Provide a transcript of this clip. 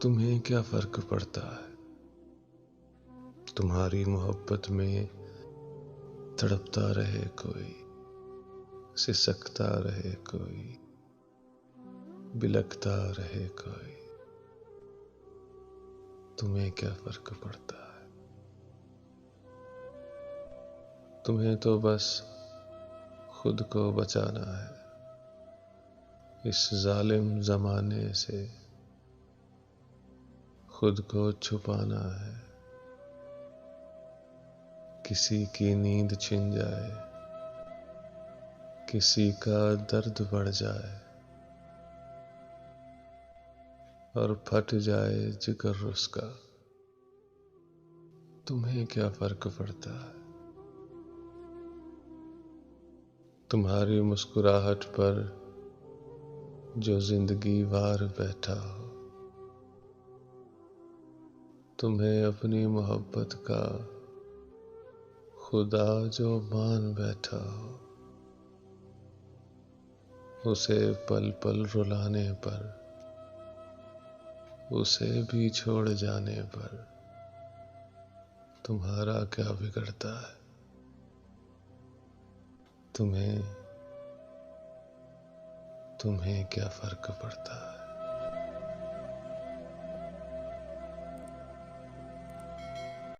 तुम्हें क्या फर्क पड़ता है? तुम्हारी मोहब्बत में तड़पता रहे कोई, सिसकता रहे कोई, बिलखता रहे कोई, तुम्हें क्या फर्क पड़ता है? तुम्हें तो बस खुद को बचाना है इस जालिम जमाने से, खुद को छुपाना है। किसी की नींद छिन जाए, किसी का दर्द बढ़ जाए और फट जाए जिगर उसका, तुम्हें क्या फर्क पड़ता है? तुम्हारी मुस्कुराहट पर जो जिंदगी वार बैठा हो, तुम्हें अपनी मोहब्बत का खुदा जो मान बैठा हो, उसे पल पल रुलाने पर, उसे भी छोड़ जाने पर तुम्हारा क्या बिगड़ता है? तुम्हें क्या फर्क पड़ता है?